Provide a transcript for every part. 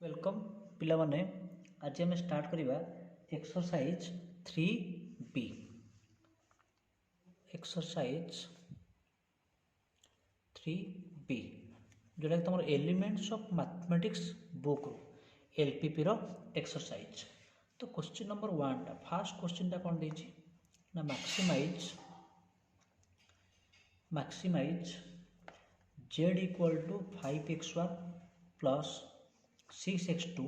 Welcome पिला माने आज आम स्टार्ट करवा एक्सरसाइज 3B एक्सरसाइज 3B जोटा तुम elements of mathematics book LPP रो एक्सरसाइज। तो क्वेश्चन नंबर 1 फास्ट क्वेश्चन टा कौन देछि ना maximize z equal to 5x1 plus 6x2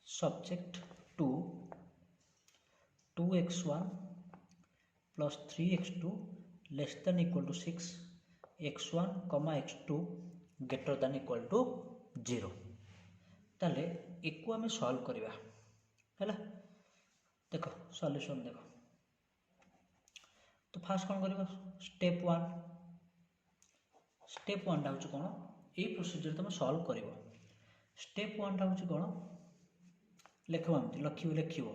subject to 2x1 plus 3x2 less than equal to 6 x1 x2 greater than equal to 0 ताले एको आमे solve करिवा हैला। देखो सॉल्यूशन देखो तो फास्ट कौन करिवा स्टेप 1 टा होची कोन ए प्रोसीजर तुम सॉल्व करिवो। स्टेप 1 टा होची कोन लिखिबो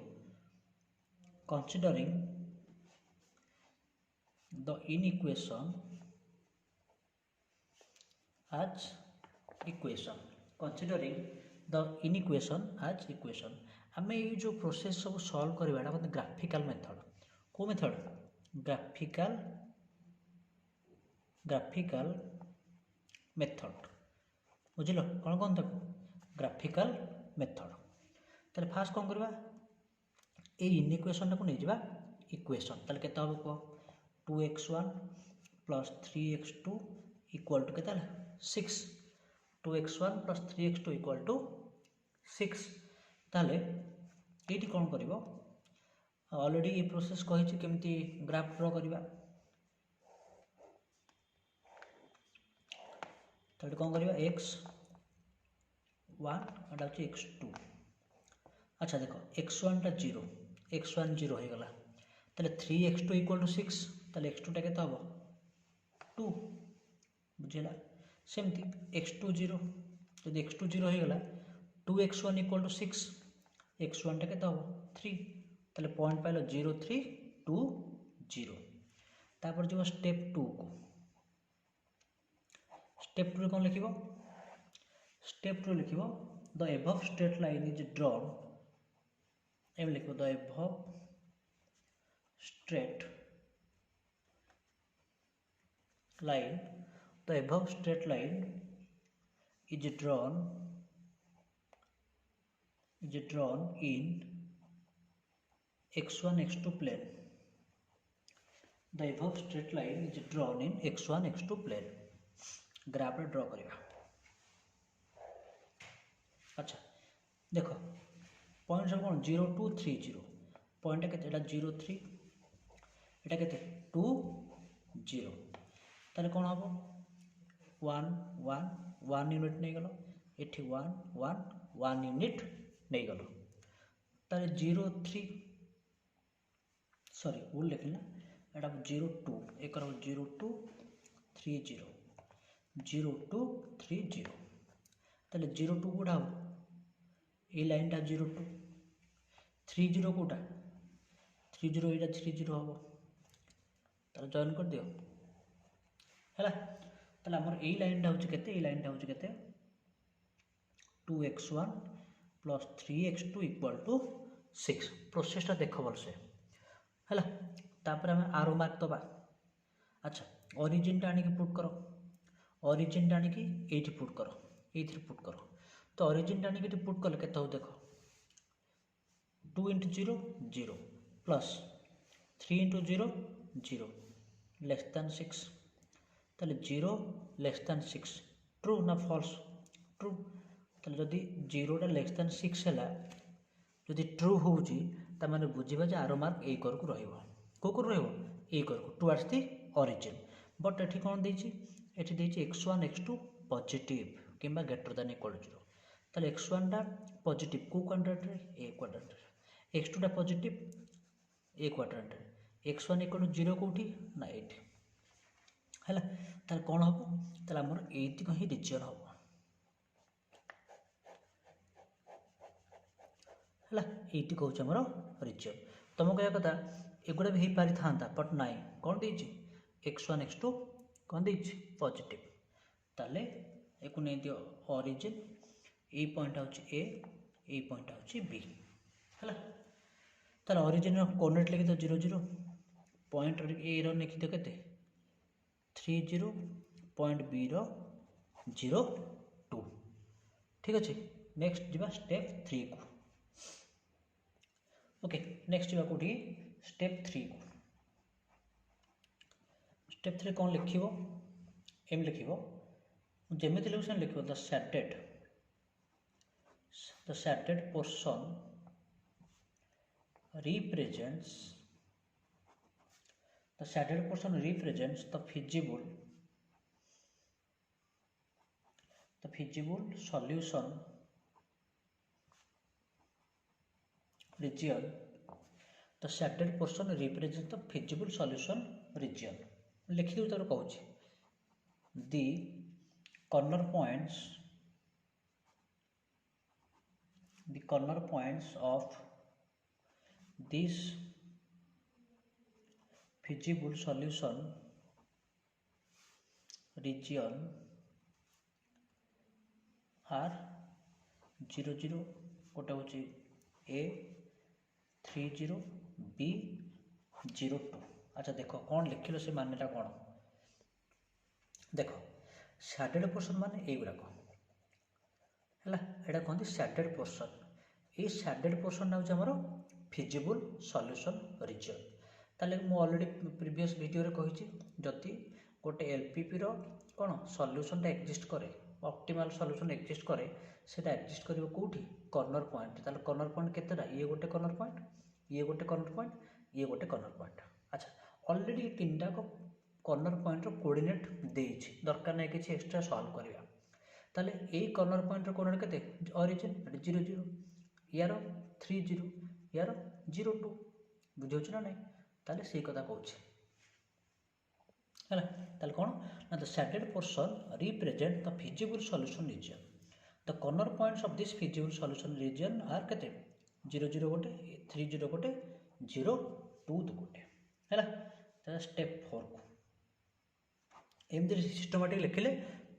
considering the inequation as equation आमे ये जो प्रोसेस सब सॉल्व करबा मतलब ग्राफिकल मेथड को मेथड ग्राफिकल मेथड बुझिलो कौन कौन तक ग्राफिकल मेथड। ताले फास्ट कौन करबा ए इनइक्वेशन को नहीं जावा इक्वेशन ताले केता हो को 2x1 plus 3x2 equal to केता 6 2x1 plus 3x2 equal to 6 ताले एटी कौन करिवो ऑलरेडी ये प्रोसेस कहि छि केमती ग्राफ ड्रा करबा। ताले कौन करबा x1 एटा छि x2। अच्छा देखो x1 टा 0 x1 0 हो गला ताले 3x2 इक्वल टू 6 ताले x2 टा केता हो 2 बुझिला सेमती x2 0 जदि x2 0 हो गला 2x1 इक्वल टू 6 x1 टा केता हो 3 ताले पॉइंट पाइलो 0 3 2 0। तापर जो स्टेप 2 को स्टेप 2 कौन लिखिबो स्टेप 2 लिखिबो the above straight line is drawn एम लिखो the above straight line is drawn in x1 x2 plane। the above straight line is drawn in x1 x2 plane graph रे draw करिवा। अच्छा देखो point सब कौन 0 2 3 0 पॉइंट केते एटा 0 3 एटा केते 2 0 ताले कौन हबो 1 1 1 यूनिट नहीं गलो एठी 1 1 1 यूनिट नहीं गलो ताले 0 3 सॉरी भूल लिखली ना एटा 0 2 एक 0 2 3 0 0 2 3 0 ताले 0 2 कोडा हो ए लाइन टा 0 2 3 0 कोटा 3 0 एटा 3 0 हबो ताले जॉइन कर दियो हैला। ताले हमर ए लाइन टा होची केते 2x1 plus 3x2 equal to 6 process टा देखो बोलसे हैला। तापर हम आरो मार्क दबा। अच्छा ओरिजिन टा आनी के पुट करो ओरिजिन टा आनी के एठी पुट करो तो ओरिजिन टा आनी के पुट करले केते हो देखो 2 * 0 0 प्लस 3 * 0 0 लेस देन 6 ताले 0 लेस देन 6 ट्रू ना फॉल्स ट्रू ताले जदि 0 टा लेस देन 6 हैला जदि ट्रू होउची त माने बुझिबा जे आरो मार्क ए कर को रहइबो को रहइबो ए कर को टुवर्ड्स द ओरिजिन। बट एठी कोन देछि एठी देछि x1 x2 पॉजिटिव किंबा ग्रेटर देन इक्वल टू 0 ताले x1 टा पॉजिटिव को क्वाड्रेंट रे ए क्वाड्रेंट रे x2 टा पॉजिटिव ए क्वाड्रेंट रे x1 इक्वल टू 0 कोठी ना 8 हैला। ताले कोन हबो ताले हमर एटी को ही रीजन हबो हैला एटी कहउछ हमर रीजन। तुम कहया कथा एगुडा भी हे पारि थांता बट नाइ कोन देछि x1 x2 कोन देछि पॉजिटिव ताले एक नहीं दियो ऑरिजिन ए पॉइंट होची ए पॉइंट होची बी है। ताले ऑरिजिन कोऑर्डिनेट लिखि दो 0 0 पॉइंट ए रो लिखि दो केते 3 0 पॉइंट बी रो 0 2 ठीक अच्छे। नेक्स्ट जीवा स्टेप 3 को ओके नेक्स्ट जीवा कोठी स्टेप 3 को स्टेप 3 कौन लिखिबो एम लिखिबो जेमिति लिखुसन लिखिबो the shaded portion represents the feasible solution region. The shaded portion represents the feasible solution region. लिखि दो तार कहूँ the corner points of this feasible solution region are 0 0 गोटे हूँ ए 3 0 बी 0 2। अच्छा देख कौन लिखिल से मानेटा कौन देख शैडेड पोर्शन माने एगुड़ाक है यहाँ कहते शैडेड पोर्शन ये शैडेड पोर्शन हूँ आमर फिजिबल सॉल्यूशन रीजन। ताले मु ऑलरेडी प्रीवियस वीडियो रे कही जदि गोटे एलपीपी रो कौन सॉल्यूशन एक्जिस्ट करे ऑप्टिमल सॉल्यूशन एक्जिस्ट करे सेटा एक्जिस्ट करिवो कोठी कॉर्नर पॉइंट। ताले कॉर्नर पॉइंट केतेटा ये गोटे कॉर्नर पॉइंट ये गोटे कॉर्नर पॉइंट ये गोटे कॉर्नर पॉइंट। अच्छा ऑलरेडी तीनटा को कॉर्नर पॉइंट रो कोऑर्डिनेट देछि दरकार नै किछि एक्स्ट्रा सॉल्व करिया। ताले ए कॉर्नर पॉइंट रो कोऑर्डिनेट केते ओरिजिन 0 0 यार 3 0 यार 0 2 बुझौछ ना नै ताले सेही कथा कहूछि है। ताले कोन ना the shaded portion represent the feasible solution region. The corner points of this feasible solution region are केते 0 0 गोटे 3 0 गोटे 0 2 गोटे है। स्टेप 4 को एमती सिस्टमेटिक लिखिले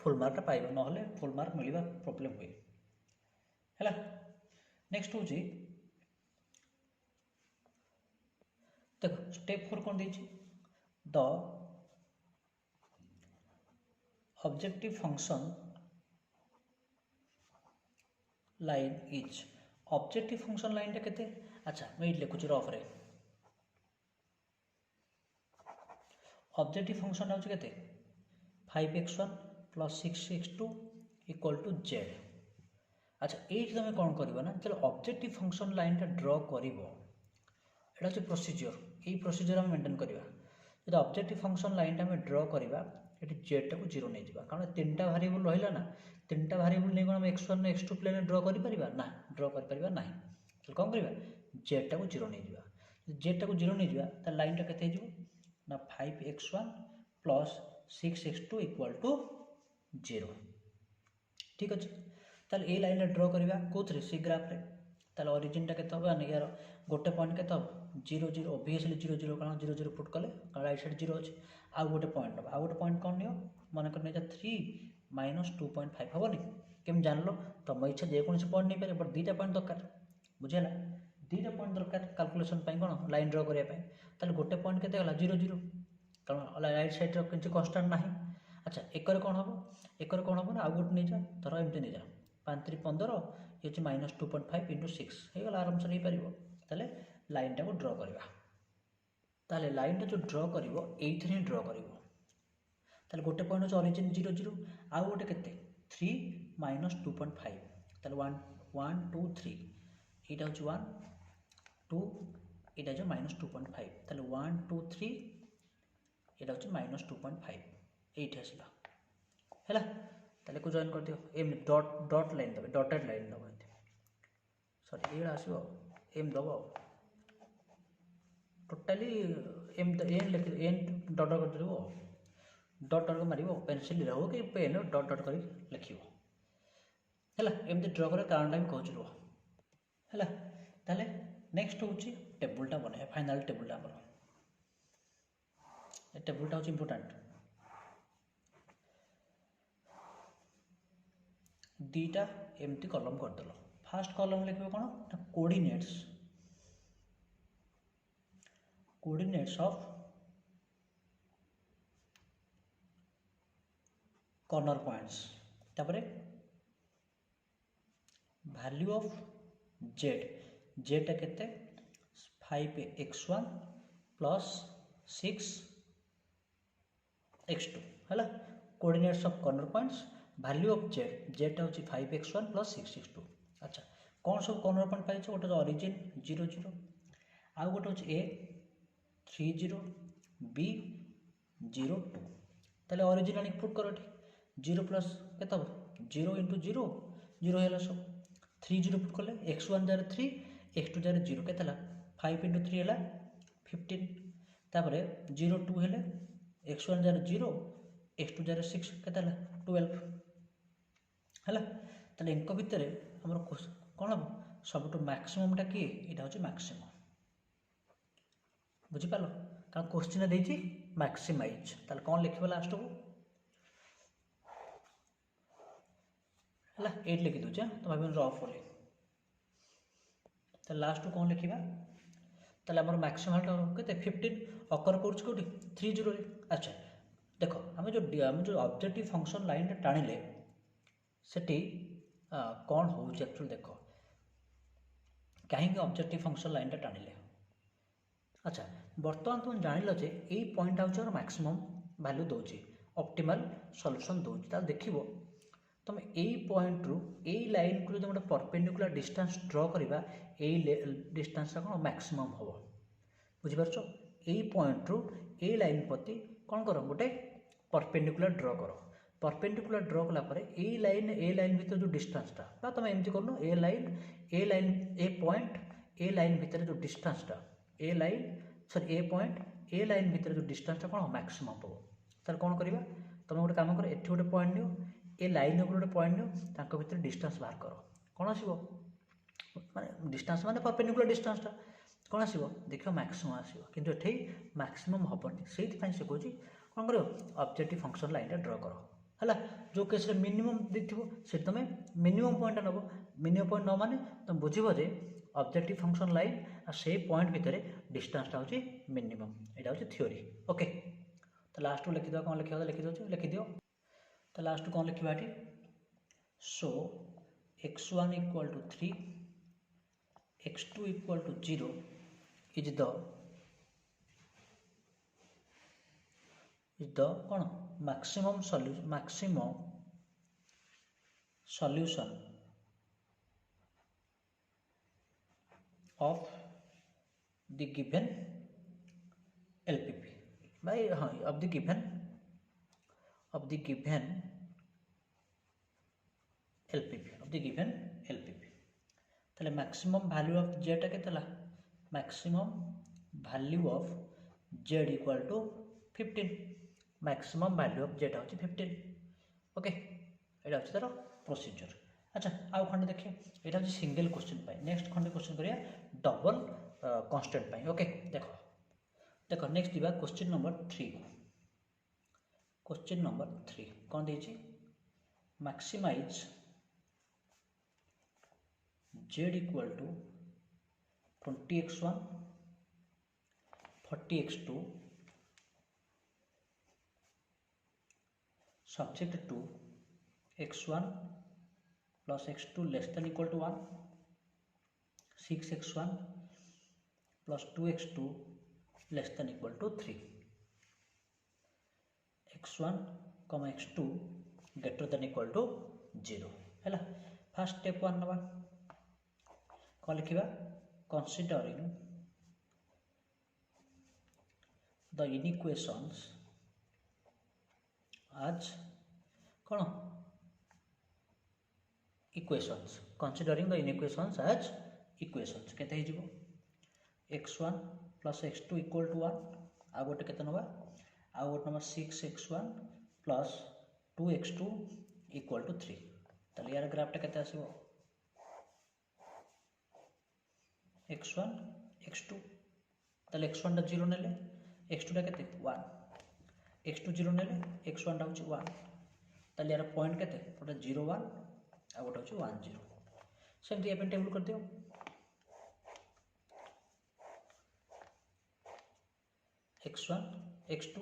फुल मार्क पाइब ना फुल मार्क मिलवा प्रॉब्लम हुए है। नेक्स्ट हूँ देख स्टेप 4 कौन देछि the objective function line is objective function line टा केते। अच्छा मैं लिखुची रफ रे ऑब्जेक्टिव फंक्शन होची केते 5x1 + 6x2 = z। अच्छा ये तुम कौन करना ना चलो ऑब्जेक्टिव फंक्शन लाइन टा ड्र कर प्रोसीजर यही प्रोसीजर आम मेंटेन करवा। जब ऑब्जेक्टिव फंक्शन लाइन टा ड्र करवा ये जेड टा को 0 नहीं जावा कारण 3टा वेरिएबल रहा ना 3टा वेरिएबल नहीं कौन x1 x2 प्लेन ड्र कर ना ड्र कर ना तो कौन करवा जेड टा को 0 नहीं जावा। जेड टा को 0 नहीं जावा तो लाइन टा केते ना 5x1 + 6x2 = 0 ठीक अच्छे। ताले ए लाइन ड्र करवा कौन सी ग्राफ रे ताले ओरिजिन टा केते हम यार गोटे पॉइंट केते 0 0 ऑब्वियसली 0 0 कारण 0 0 पुट कले राइट साइड 0 अच्छे आउ गोटे पॉइंट आउ गोटे पॉइंट कौन नियो मन कर 3 - 2.5 हेनी केम जान लो तुम इच्छा जेकोसी पॉइंट नहीं पारे बट 2टा पॉइंट दरकार बुझेगा 2टा पॉइंट दरकार कैलकुलेशन कौन लाइन ड्र करने गोटे पॉइंट केते 0 0 कारण राइट साइड किसी कन्स्टांट ना। अच्छा एकर कौन हम एकर कौन हम ना आउ गोटे नहीं जा धर एमती नहीं जा 5 3 15 ये -2.5 × 6 होगा आराम से नहीं पार ताले लाइन टा को ड्र करवा। ताले लाइन टा जो ड्र कर ये ड्र कर गोटे पॉइंट अच्छे ओरिजिन 0 0 आउ गोटे केते 3 - 2.5 ताले 1 1 2 3 यहाँ हूँ 1 2 यहाँ जो -2.5 ताले 1 2 3 यहाँ हूँ -2.5 ये आसला है ताले को जॉइन कर दियो एम डॉट लाइन दबे डॉटेड लाइन दब सॉरी ये आसो एम दब टोटाली एम लिख एन डॉट कर देव डॉट डॉट मार पेनसिल हो कि पेन डॉट डॉट कर लिख है एमती ड्र कर कारण भी कहूँ रुह है। ताले नेक्स्ट हूँ टेबुलटा बना फाइनाल टेबुलटा आम टेबुलटा हूँ इम्पोर्टाट दीटा एमती कलम करदेल फास्ट कलम लिखे कौन ना कोऑर्डिनेट्स ऑफ कॉर्नर पॉइंट्स तापर वैल्यू ऑफ जेड जेडटा केते 5x1 प्लस 6x2 है coordinates of corner points value of Z जेडटा हूँ 5x1 प्लस 6x2 अच्छा कौन सब कॉर्नर पॉइंट पाई गोटे ऑरिजिन 0 0 आउ गोटे हूँ ए 3 0 बी 0 2 ताले ऑरिजिन आनी पुट करो 0 प्लस के 0 इंटू 0 0 है सब 3 0 पुट कले x1 जार 3 x2 जार 0 के 5 इंटू 3 है 15 तापर 0 2 है x1 जार 0 x2 जार 6 के 12 है ताले इनक भितर आम कौन हम सब मैक्सिममटा किए यहाँ हूँ मैक्सिमम बुझिपाल कारण क्वेश्चन देती मैक्सिमाइज ताले कौन लिखा लास्ट को है 8 लिखी दूचे तो भाव रफ बोली तो लास्ट कौन लिखा ताले आम मैक्सिममटा के 15 अकर कौटी 3 0 अच्छा देख आम जो ऑब्जेक्टिव फंक्शन लाइन टाणिले सेठी कौन हो एक्चुअली देख कहीं ऑब्जेक्टिव फंक्शन लाइन टाणिले अच्छा बर्तमान तुम जान जे यही पॉइंट हूँ मैक्सिमम वैल्यू दूसरी ऑप्टिमल सॉल्यूशन दूसरी ताल देखिबो तुम यही पॉइंट रु यही लाइन को जो गोटे परपेंडिकुलर डिस्टेंस ड्रॉ करवा यही डिस्टेंस कौन मैक्सिमम हम बुझिपार यही पॉइंट रु यही लाइन प्रति कौन कर गोटे परपेंडिकुलर ड्रॉ कर परपेंडिकुलर ड्रॉ कलापर ए लाइन भीतर जो डिस्टेंसटा तुम एमती कर ए पॉइंट ए लाइन भीतर जो डिस्टेंसटा ए पॉइंट ए लाइन भीतर जो डिस्टेंसटा कौन मैक्सिमम हम तार कौन करवा तुम गोटे काम कर एठी गोटे पॉइंट नियो ए लाइन गोटे पॉइंट नियो तांको भीतर डिस्टेंस बाहर कर कौन आसो माने डिस्टेंस माने परपेंडिकुलर डिस्टेंसटा कौन आसो देख मैक्सिमम आसो किंतु एठी मैक्सिमम हेनी से कहूँ कौन कर ऑब्जेक्टिव फंक्शन लाइन ड्रॉ कर है जो केस मिनिमम देखो से तुम मिनिमम पॉइंट नब मिनिमम पॉइंट न माने तुम बुझे जे ऑब्जेक्टिव फंक्शन लाइन से पॉइंट भितर डिस्टेंसटा हूँ मिनिमम यहाँ हूँ थ्योरी ओके तो लास्ट को लिखिद कौन लिखा लिखिद तो लास्ट कौन लिखा ये so x1 equal to 3 x2 equal to 0 is the कौन maximum solution of the given LPP भाई हाँ ऑफ द गिवन एलपीपी ताले मैक्सिमम वैल्यू ऑफ जेड के maximum value of Z equal to 15 maximum value of Z हूँ 15 okay यहाँ हूँ तार procedure अच्छा आउ खंडे देखिए यहाँ हूँ सिंगल क्वेश्चन नेक्स्ट खंडे क्वेश्चन करिया डबल कांस्टेंट ओके देखो नेक्स्ट दिबा क्वेश्चन नंबर 3 कौन देछि maximise Z equal to 20x1 40x2 subject to x1 plus x2 less than equal to 1 6x1 plus 2x2 less than equal to 3 x1 x2 greater than equal to 0 है first step 1 नवा कौन लिखा considering the inequations as कौन equations considering the inequations as equations केते ही जीवो x1 plus x2 equal to 1 आ गोटे केते नबा आ गोटे नबा 6x1 plus 2x2 equal to 3 ताले यार ग्राफटा केते आसीबो x1 x2 ताले x1 टा 0 नेले x2 टा केते 1 x2 0 नेले x1 टा होची 1 ताले यार पॉइंट केते गोटे 0 1 आ गोटे हूँ 1 0 सेमती ये टेबल कर दियो x1 x2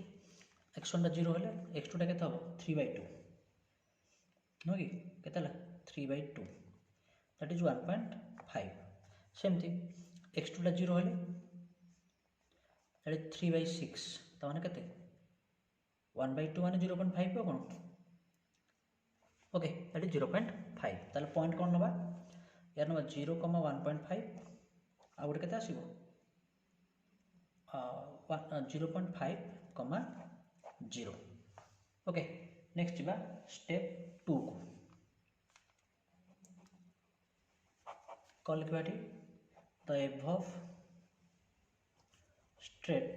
x1 टा 0 हेले x2 टा केते हबो 3/2 नो कि केते ला 3/2 दैट इज 1.5 सेमती x2 टा 0 हेले दैट इज 3/6 त माने केते 1/2 माने 0.5 को कोन ओके दैट इज 0.5 ताले पॉइंट कोन नबा यार नबा 0, 1.5 आ गोटे केते आसीबो 0.5, 0 ओके नेक्स्ट जीवा स्टेप 2 को कॉल लिखबाटी the above straight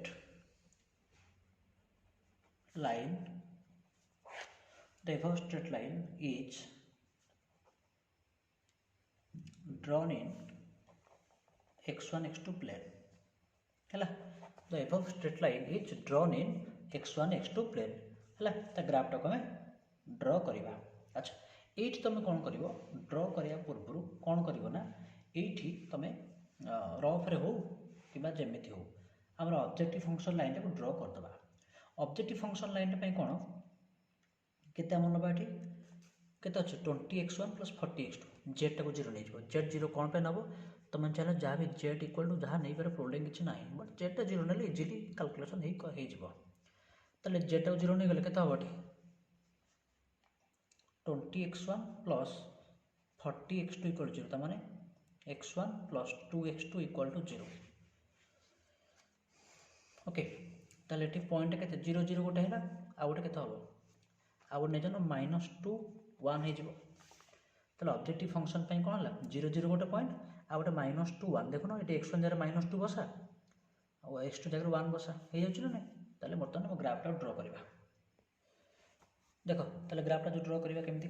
line the above straight line is drawn in x1 x2 plane हैला the above straight line is drawn in x1 x2 plane हैला ता ग्राफ टा को ड्रॉ करिवा अच्छा एठी तमे कोन करिवो ड्रॉ करिया पूर्व कोन करिवो ना एठी तमे रफ रे हो किबा जेमिति हो हमर ऑब्जेक्टिव फंक्शन लाइन टा को ड्रॉ कर दबा ऑब्जेक्टिव फंक्शन लाइन पे कोन केते हम नबा एठी केते अछि 20x1 + 40x2 z टा को 0 नै जबो z 0 कोन पे नबो तमे चला जा भी z = जहा नै पर प्रॉब्लम किछ नै बट z टा 0 नले इजीली कैलकुलेशन हे जबो तले z टा 0 नै गले केते हबो एठी 20x1 + 40x2 = 0 त माने x1 + 2x2 = 0 ओके ताले एठी पॉइंट केते 0 0 गोटे हैला आ गोटे केते हबो आ गोटे नै जनो -2 1 हे जिवो ताले ऑब्जेक्टिव फंक्शन पई कोन हला 0 0 गोटे पॉइंट आ गोटे -2 1 देखो ना एठी x1 जरा -2 बसा आ x2 जरा 1 बसा हे जाउछ ना ताले बर्तन हम ग्राफ टा ड्रॉ करबा देखो ताले ग्राफ टा जो ड्रॉ करबा केमती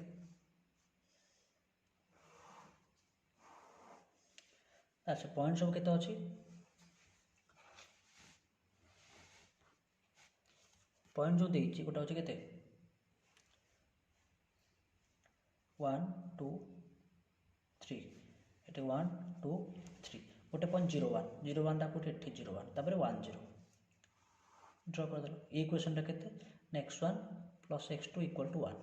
अच्छा पॉइंट सब केते अछि पॉइंट जो देछि गोटा होछि केते 1 2 3 एटे 1 2 3 गोटे पॉइंट 0 1 0 1 टा कोटे एठी 0 1 तापर 1 0 ड्रॉ कर दलो ए इक्वेशन टा केते x1 + x2 = 1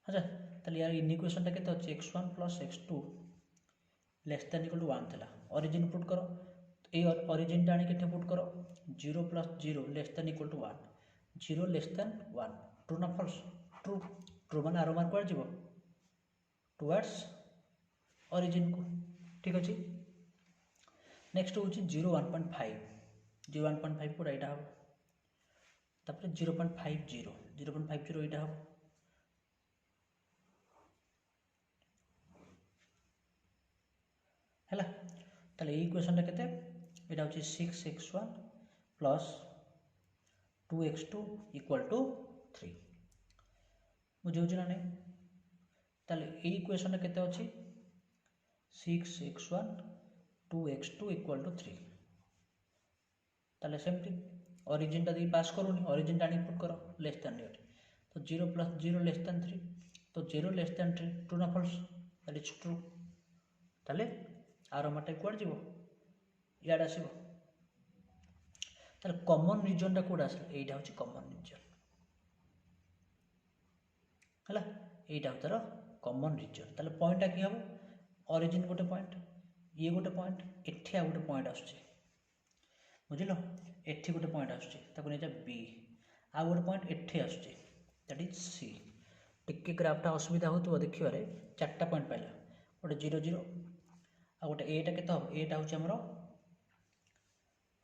अच्छा तले यार इन इक्वेशन टा केते अछि x1 + x2 <= 1 थला ओरिजिन पुट करो ए ओरिजिन टा आनी केते पुट करो 0 + 0 <= 1 0 <= 1 ट्रू ना फॉल्स ट्रू ट्रू माने आरो मार्क कर जीवो टुवर्ड्स ओरिजिन को ठीक अछि नेक्स्ट होछि 0 1.5 0 1.5 को एटा हो तापर 0.50 0.50 एटा हो हैला ताले इक्वेशन टा केते एटा होछि 6x1 + 2x2 = 3 बुझौछि ना नै ताले ए इक्वेशन टा केते अछि 6x1 2x2 = 3 ताले सेमती ओरिजिन टा दी पास करूनी ओरिजिन टा इनपुट करो लेस देन दैट तो 0 + 0 <= 3 तो 0 <= 3 ट्रू ना फॉल्स दैट इज ट्रू ताले आरो माटे कोड जीवो याड आसीबो ताले कॉमन रीजन टा कोड आसे एटा होची कॉमन रीजन हला एटा उतर कॉमन रीजन ताले पॉइंट की हबो ओरिजिन गोटे पॉइंट ये गोटे पॉइंट एठी आ गोटे पॉइंट आछे बुझिलो एठी गोटे पॉइंट आछे ताको नेजा बी आ गोटे पॉइंट एठी आछे दैट इज सी टिके ग्राफ टा असुविधा होतो देखिबारे चारटा पॉइंट पाइला गोटे 0 0 आ गोटे एटा केते हो एटा होची हमरो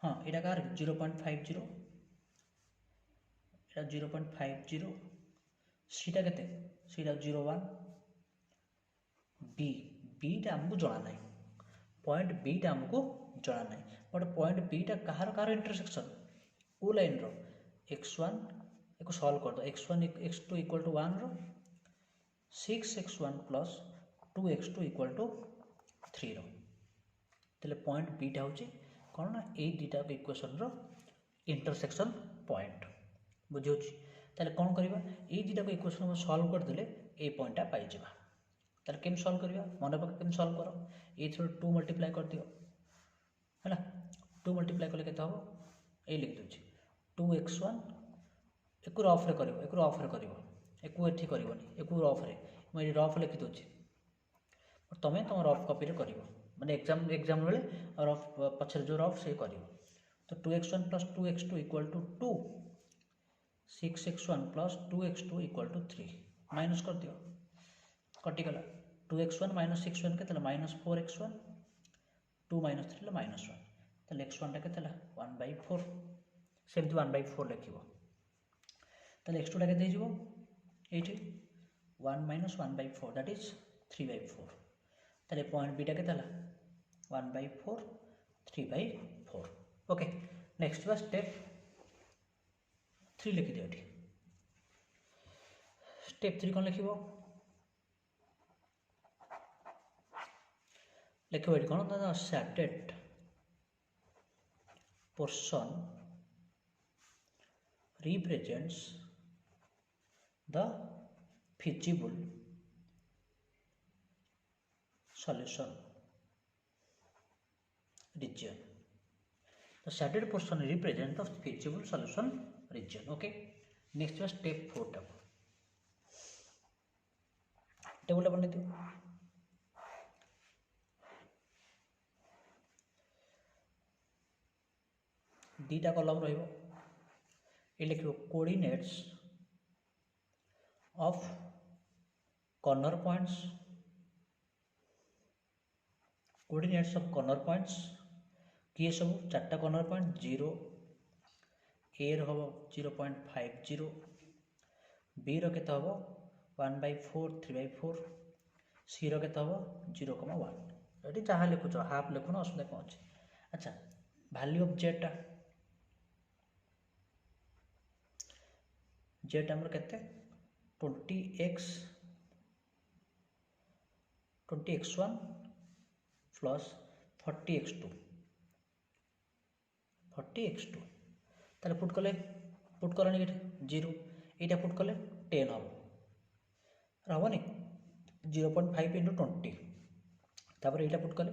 हां एटा कार 0.50 एटा 0.50 सीटा केते सीटा 01 बी बी टा हमको जणा नै पॉइंट बी टा हमको जणा नै बट पॉइंट बी टा कहार इंटरसेक्शन ओ लाइन रो x1 एको सॉल्व कर दो x1 x2 = 1 रो 6x1 + 2x2 = 3 रो तले पॉइंट बी टा होची कोन ना ए दीटा के इक्वेशन रो इंटरसेक्शन पॉइंट बुझौची तले कोन करबा ए दीटा के इक्वेशन हम सॉल्व कर देले ए पॉइंट टा पाई जेबा ताले केम सॉल्व करिया मन पक केम सॉल्व करो ए थ्रू 2 मल्टीप्लाई कर दियो हैला 2 मल्टीप्लाई कले केते हबो ए लिख दोछि 2x1 एकु रफ रे करिवो एकु एठी करिवोनी एकु रफ रे मैं रफ लिखि दोछि तमे तुम रफ कॉपी रे करिवो माने एग्जाम बेले रफ पछर जो रफ से करिवो तो 2x1 plus 2x2 equal to 2 6x1 plus 2x2 equal to 3 minus कर दियो कटिगला 2x1 minus 6x1 केतला minus 4x1 2 minus 3 minus 1 ताले x1 टा केतला 1/4 सेमति 1/4 लिखिवो ताले x2 टा केते हिजो एठी 1 minus 1/4 that is 3/4 ताले पॉइंट बी टा केतला 1/4 3/4 ओके नेक्स्ट बस स्टेप 3 लिखि दियो एठी स्टेप 3 कोन लिखिवो लिखिवो एठी कोन the सैटेड portion represents the feasible solution region. The shaded portion represents the feasible solution region. Okay. Next was step 4 tab. Table बना दियो. दीटा कॉलम रहिबो ए लिखिबो कोऑर्डिनेट्स ऑफ कॉर्नर पॉइंट्स किए सब चारटा कॉर्नर पॉइंट 0 ए रो हबो 0.50 बी रो केते हबो 1/4 3/4 सी रो केते हबो 0.1 एटी जहा लिखुछ हाफ लिखुनो असुविधा कोन अछि अच्छा वैल्यू ऑफ जेट हमर केते 20x1 plus 40x2 ताले पुट करनी 0 एटा पुट कले 10 हम नहीं 0.5 into 20 तापर एटा पुट कले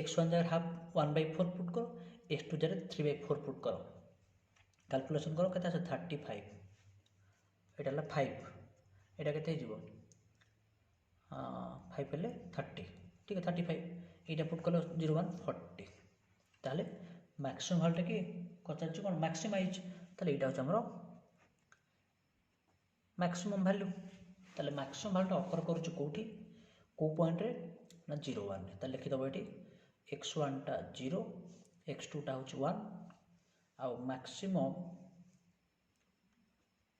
x1 जगह हाफ 1/4 पुट करो x2 जगह 3/4 पुट करो कैलकुलेशन करो केते आसे 35 एटा ला 5 एटा केते हिजबो 5 पले 30 ठीक है 35 एटा पुट कलो 01 40 ताले मैक्सिमम वैल्यू की कचार छ कोन मैक्सिमाइज ताले एटा छ हमरो मैक्सिमम वैल्यू ताले मैक्सिमम वैल्यू ऑफर करू छ कोठी को पॉइंट रे ना 01 ताले लिखि दबो एठी x1 टा 0 x2 टा होछ 1 आ मैक्सिमम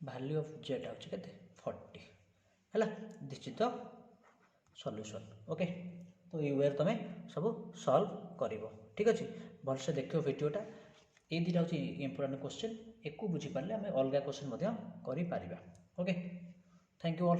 वैल्यू ऑफ z होछ केते 40 हला this is the solution okay तो ये वे तुम सब सॉल्व करिवो ठीक अछि भल से देखियो वीडियोटा ए दिटा होची इंपोर्टेंट क्वेश्चन एको बुझी पारले हमें अलगा क्वेश्चन मध्य करि Paribas okay thank you all.